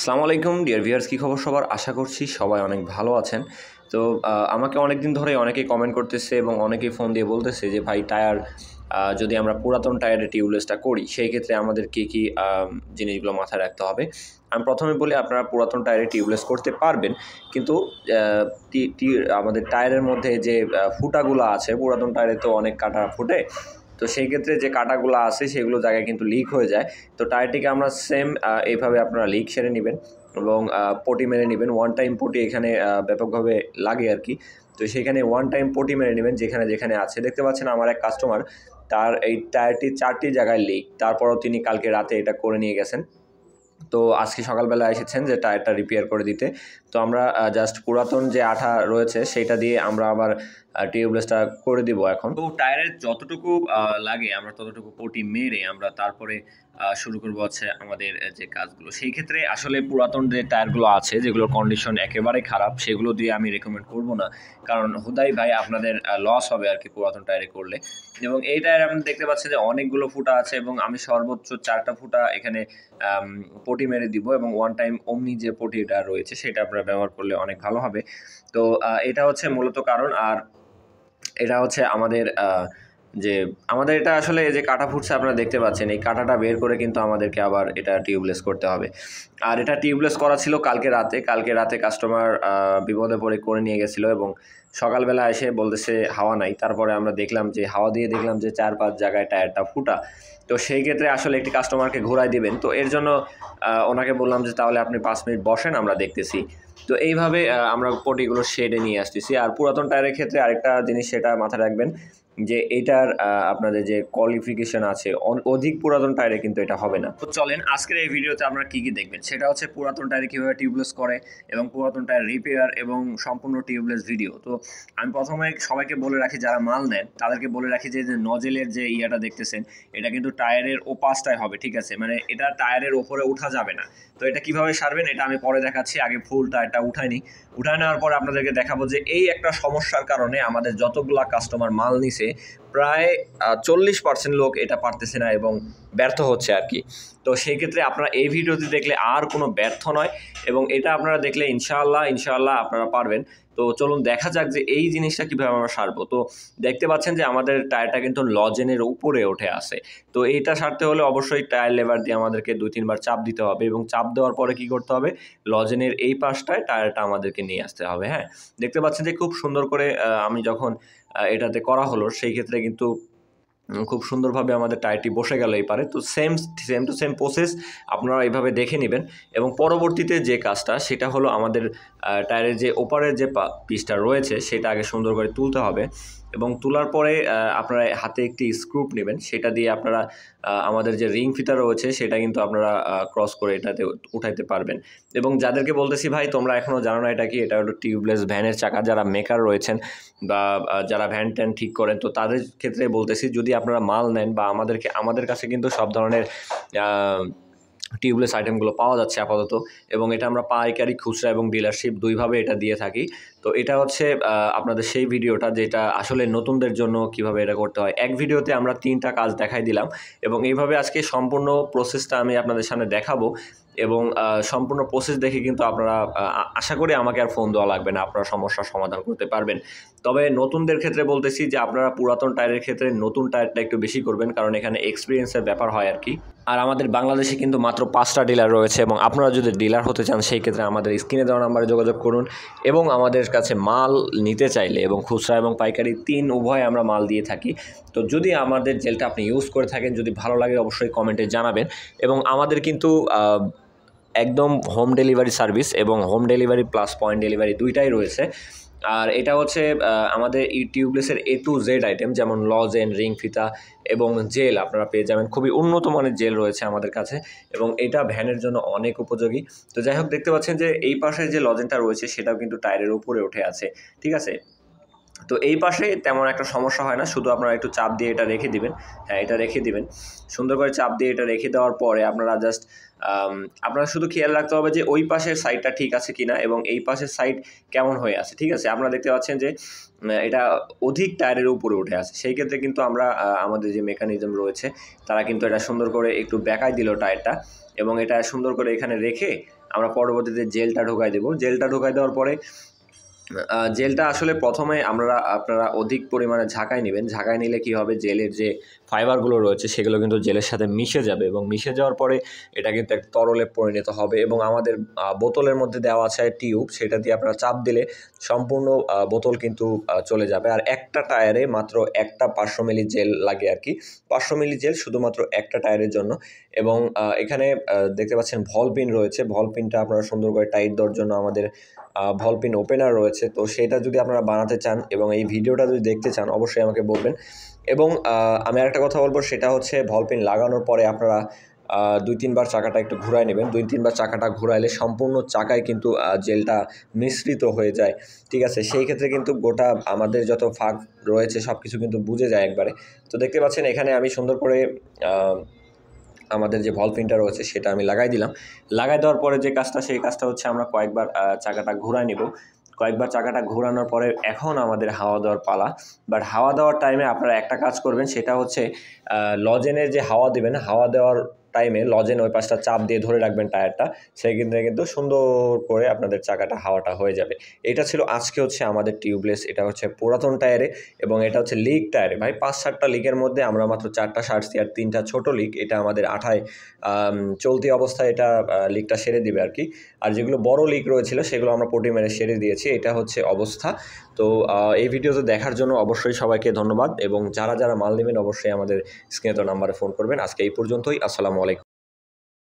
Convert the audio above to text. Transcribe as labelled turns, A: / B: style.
A: আসসালামু আলাইকুম dear viewers, কী খবর সবার? আশা করছি সবাই অনেক ভালো আছেন। তো আমাকে অনেক দিন ধরেই অনেকেই কমেন্ট করতেছে এবং অনেকেই ফোন দিয়ে বলতেছে যে ভাই টায়ার যদি আমরা পুরাতন টায়ারের টিউবলেসটা করি সেই ক্ষেত্রে আমাদের কী জিনিসগুলো মাথায় রাখতে হবে। আমি প্রথমে বলি, আপনারা পুরাতন টায়ারে টিউবলেস করতে পারবেন, কিন্তু আমাদের টায়ারের মধ্যে যে ফুটাগুলো আছে, পুরাতন টায়ারে তো অনেক কাটা ফুটে, তো সেই ক্ষেত্রে যে কাটাগুলো আছে সেগুলো জায়গায় কিন্তু লিক হয়ে যায়। তো টায়ারটিকে আমরা সেম এইভাবে আপনারা লিক সেরে নেবেন এবং পটি মেরে নেবেন। ওয়ান টাইম পটি এখানে ব্যাপকভাবে লাগে আর কি। তো সেখানে ওয়ান টাইম পটি মেরে নেবেন যেখানে যেখানে আছে। দেখতে পাচ্ছেন আমার এক কাস্টমার, তার এই টায়ারটি 4টি জায়গায় লিক, তারপরও তিনি কালকে রাতে এটা করে নিয়ে গেছেন। তো আজকে সকালবেলা এসেছেন যে টায়ারটা রিপেয়ার করে দিতে। তো আমরা জাস্ট পুরাতন যে আঠা রয়েছে সেইটা দিয়ে আমরা আবার টিউবলেসটা করে দিব এখন। তো টায়ারের যতটুকু লাগে আমরা ততটুকু পটি মেরে আমরা তারপরে শুরু করবো হচ্ছে আমাদের যে কাজগুলো। সেই ক্ষেত্রে আসলে পুরাতন যে টায়ারগুলো আছে, যেগুলোর কন্ডিশন একেবারে খারাপ, সেগুলো দিয়ে আমি রেকমেন্ড করব না, কারণ হুদাই ভাই আপনাদের লস হবে আর কি পুরাতন টায়ারে করলে। এবং এই টায়ারে আপনি দেখতে পাচ্ছেন যে অনেকগুলো ফুটা আছে এবং আমি সর্বোচ্চ 4টা ফুটা এখানে পটি মেরে দিব এবং ওয়ান টাইম অমনি যে পটিটা রয়েছে সেটা আপনারা ব্যবহার করলে অনেক ভালো হবে। তো এটা হচ্ছে মূলত কারণ। আর এটা হচ্ছে যে আমাদের এটা আসলে যে কাটা ফুটছে আপনারা দেখতে পাচ্ছেন, এই কাটাটা বের করে কিন্তু আমাদেরকে আবার এটা টিউবলেস করতে হবে। আর এটা টিউবলেস করা ছিল কালকে রাতে কাস্টমার বিপদে পড়ে করে নিয়ে গেছিলো এবং সকালবেলা এসে বলতেছে হাওয়া নাই। তারপরে আমরা দেখলাম যে হাওয়া দিয়ে দেখলাম যে 4-5 জায়গায় টায়ারটা ফুটা। তো সেই ক্ষেত্রে আসলে একটি কাস্টমারকে ঘোরায় দিবেন, তো এর জন্য ওনাকে বললাম যে তাহলে আপনি 5 মিনিট বসেন, আমরা দেখতেছি। তো এইভাবে আমরা পটিগুলো শেডে নিয়ে আসতেছি। আর পুরাতন টায়ারের ক্ষেত্রে আরেকটা জিনিস সেটা মাথায় রাখবেন যে এটার আপনাদের যে কোয়ালিফিকেশন আছে, অধিক পুরাতন টায়ারে কিন্তু এটা হবে না। তো চলেন আজকের এই ভিডিওতে আপনারা কী দেখবেন সেটা হচ্ছে পুরাতন টায়ারে কীভাবে টিউবলেস করে এবং পুরাতন টায়ার রিপেয়ার এবং সম্পূর্ণ টিউবলেস ভিডিও। তো আমি প্রথমে সবাইকে বলে রাখি, যারা মাল নেন তাদেরকে বলে রাখি যে নজেলের যে ইয়াটা দেখতেছেন এটা কিন্তু টায়ারের ওপাশটায় হবে, ঠিক আছে? মানে এটা টায়ারের ওপরে উঠা যাবে না। তো এটা কিভাবে সারবেন এটা আমি পরে দেখাচ্ছি, আগে ফুল টায়ারটা উঠায় নেওয়ার পরে আপনাদেরকে দেখাবো যে এই একটা সমস্যার কারণে আমাদের যতগুলা কাস্টমার মাল নিছে প্রায় 40% লোক এটা পারতেছে না এবং ব্যর্থ হচ্ছে আর কি। তো সেই ক্ষেত্রে আপনারা এই ভিডিওটি দেখলে আর কোনো ব্যর্থ নয় এবং এটা আপনারা দেখলে ইনশাআল্লাহ আপনারা পারবেন। তো চলুন দেখা যাক যে এই জিনিসটা কীভাবে আমরা সারবো। তো দেখতে পাচ্ছেন যে আমাদের টায়ারটা কিন্তু লজেনের উপরে উঠে আসে। তো এইটা সারতে হলে অবশ্যই টায়ার লেভার দিয়ে আমাদেরকে 2-3 বার চাপ দিতে হবে এবং চাপ দেওয়ার পরে কী করতে হবে, লজেনের এই পাশটায় টায়ারটা আমাদেরকে নিয়ে আসতে হবে। হ্যাঁ, দেখতে পাচ্ছেন যে খুব সুন্দর করে আমি যখন এটাতে করা হলো সেই ক্ষেত্রে কিন্তু খুব সুন্দরভাবে আমাদের টায়ারটি বসে গেল এই পারে। তো সেম টু সেম প্রসেস আপনারা এইভাবে দেখে নেবেন এবং পরবর্তীতে যে কাজটা সেটা হলো আমাদের টায়ারের যে ওপারের যে পিসটা রয়েছে সেটা আগে সুন্দর করে তুলতে হবে এবং তোলার পরে আপনারা হাতে একটি স্ক্রুপ নেবেন, সেটা দিয়ে আপনারা আমাদের যে রিং ফিতা রয়েছে সেটা কিন্তু আপনারা ক্রস করে এটাতে উঠাইতে পারবেন। এবং যাদেরকে বলতেছি ভাই তোমরা এখনও জানো না এটা কি, এটা হলো টিউবলেস ভ্যানের চাকা। যারা মেকার রয়েছেন বা যারা ভ্যান ট্যান ঠিক করেন, তো তাদের ক্ষেত্রে বলতেছি যদি আপনারা মাল নেন বা আমাদের কাছে কিন্তু সব ধরনের টিউবলেস আইটেমগুলো পাওয়া যাচ্ছে আপাতত এবং এটা আমরা পাইকারি, খুচরা এবং ডিলারশিপ দুইভাবে এটা দিয়ে থাকি। তো এটা হচ্ছে আপনাদের সেই ভিডিওটা যেটা আসলে নতুনদের জন্য কিভাবে এটা করতে হয়। এক ভিডিওতে আমরা 3টা কাজ দেখাই দিলাম এবং এইভাবে আজকে সম্পূর্ণ প্রসেসটা আমি আপনাদের সামনে দেখাবো এবং সম্পূর্ণ প্রসেস দেখে কিন্তু আপনারা আশা করি আমাকে আর ফোন দেওয়া লাগবে না, আপনারা সমস্যার সমাধান করতে পারবেন। তবে নতুনদের ক্ষেত্রে বলতেছি যে আপনারা পুরাতন টায়ারের ক্ষেত্রে নতুন টায়ারটা একটু বেশি করবেন, কারণ এখানে এক্সপিরিয়েন্সের ব্যাপার হয় আর কি। আর আমাদের বাংলাদেশে কিন্তু মাত্র 5টা ডিলার রয়েছে এবং আপনারা যদি ডিলার হতে চান সেই ক্ষেত্রে আমাদের স্ক্রিনে দেওয়া নাম্বারে যোগাযোগ করুন এবং আমাদের কাছে মাল নিতে চাইলে এবং খুচরা এবং পাইকারি উভয় আমরা মাল দিয়ে থাকি। তো যদি আমাদের জেলটা আপনি ইউজ করে থাকেন, যদি ভালো লাগে অবশ্যই কমেন্টে জানাবেন। এবং আমাদের কিন্তু একদম হোম ডেলিভারি সার্ভিস এবং home delivery plus point delivery দুইটাই রয়েছে। আর এটা হচ্ছে আমাদের এই টিউবলেসের A to Z আইটেম, যেমন লজেন, রিং ফিতা এবং জেল আপনারা পেয়ে যাবেন। খুবই উন্নত মানের জেল রয়েছে আমাদের কাছে এবং এটা ভ্যানের জন্য অনেক উপযোগী। তো যাই হোক, দেখতে পাচ্ছেন যে এই পাশে যে লজেনটা রয়েছে সেটাও কিন্তু টায়ারের উপরে উঠে আছে, ঠিক আছে? তো এই পাশে তেমন একটা সমস্যা হয় না, শুধু আপনারা একটু চাপ দিয়ে এটা রেখে দিবেন। হ্যাঁ, এটা রেখে দিবেন সুন্দর করে চাপ দিয়ে। এটা রেখে দেওয়ার পরে আপনারা জাস্ট আপনারা শুধু খেয়াল রাখতে হবে যে ওই পাশের সাইডটা ঠিক আছে কিনা এবং এই পাশের সাইড কেমন হয়ে আছে, ঠিক আছে? আপনারা দেখতে পাচ্ছেন যে এটা অধিক টায়ারের উপরে উঠে আছে। সেই ক্ষেত্রে কিন্তু আমরা আমাদের যে মেকানিজম রয়েছে তারা কিন্তু এটা সুন্দর করে একটু বেঁকায় দিল টায়ারটা এবং এটা সুন্দর করে এখানে রেখে আমরা পরবর্তীতে জেলটা ঢোকাই দেবো। জেলটা ঢোকাই দেওয়ার পরে জেলটা আসলে প্রথমে আপনারা অধিক পরিমাণে ঝাঁকায় নেবেন। ঝাঁকায় নিলে কী হবে, জেলের যে ফাইবারগুলো রয়েছে সেগুলো কিন্তু জেলের সাথে মিশে যাবে এবং মিশে যাওয়ার পরে এটা কিন্তু এক তরলে পরিণত হবে এবং আমাদের বোতলের মধ্যে দেওয়া আছে টিউব, সেটা দিয়ে আপনারা চাপ দিলে সম্পূর্ণ বোতল কিন্তু চলে যাবে। আর একটা টায়ারে মাত্র একটা 500 মিলি জেল লাগে আর কি, 500 মিলি জেল শুধুমাত্র একটা টায়ারের জন্য। এবং এখানে দেখতে পাচ্ছেন ভল পিন রয়েছে, ভল পিনটা আপনারা সুন্দর করে টাইট দেওয়ার জন্য আমাদের ভল পিন ওপেনার রয়েছে। তো সেটা যদি আপনারা বানাতে চান এবং এই ভিডিওটা যদি দেখতে চান অবশ্যই আমাকে বলবেন। এবং আমি আরেকটা কথা বলবো, সেটা হচ্ছে ভল পিন লাগানোর পরে আপনারা 2-3 বার চাকাটা একটু ঘুরায় নেবেন। 2-3 বার চাকাটা ঘুরাইলে সম্পূর্ণ চাকায় কিন্তু জেলটা মিশ্রিত হয়ে যায়, ঠিক আছে? সেই ক্ষেত্রে কিন্তু গোটা আমাদের যত ফাঁক রয়েছে সব কিছু কিন্তু বুঝে যায় একবারে। তো দেখতে পাচ্ছেন এখানে আমি সুন্দর করে আমাদের যে ভল পিনটা রয়েছে সেটা আমি লাগাই দিলাম। লাগাই দেওয়ার পরে যে কাজটা, সেই কাজটা হচ্ছে আমরা কয়েকবার চাকাটা ঘুরায় নেব। কয়েকবার চাকাটা ঘোরানোর পরে এখন আমাদের হাওয়া দেওয়ার পালা। বাট হাওয়া দেওয়ার টাইমে আপনারা একটা কাজ করবেন, সেটা হচ্ছে লজেনের যে হাওয়া দেবেন, হাওয়া দেওয়ার টাইমে লজেন ওই পাশটা চাপ দিয়ে ধরে রাখবেন টায়ারটা, সেই ক্ষেত্রে কিন্তু সুন্দর করে আপনাদের চাকাটা হাওয়াটা হয়ে যাবে। এটা ছিল আজকে হচ্ছে আমাদের টিউবলেস, এটা হচ্ছে পুরাতন টায়ারে এবং এটা হচ্ছে লিক টায়ারে। ভাই 5-7টা লিকের মধ্যে আমরা মাত্র 4টা সারছি আর 3টা ছোটো লিক। এটা আমাদের আঠায় চলতি অবস্থায় এটা লিকটা সেরে দিবে আর কি। আর যেগুলো বড় লিক রয়েছিল সেগুলো আমরা পটি মেরে সেরে দিয়েছি। এটা হচ্ছে অবস্থা। তো এই ভিডিওতে দেখার জন্য অবশ্যই সবাইকে ধন্যবাদ এবং যারা মাল নেবেন অবশ্যই আমাদের স্ক্রিনে তো নাম্বারে ফোন করবেন। আজকে এই পর্যন্তই। আসসালামু আলাইকুম।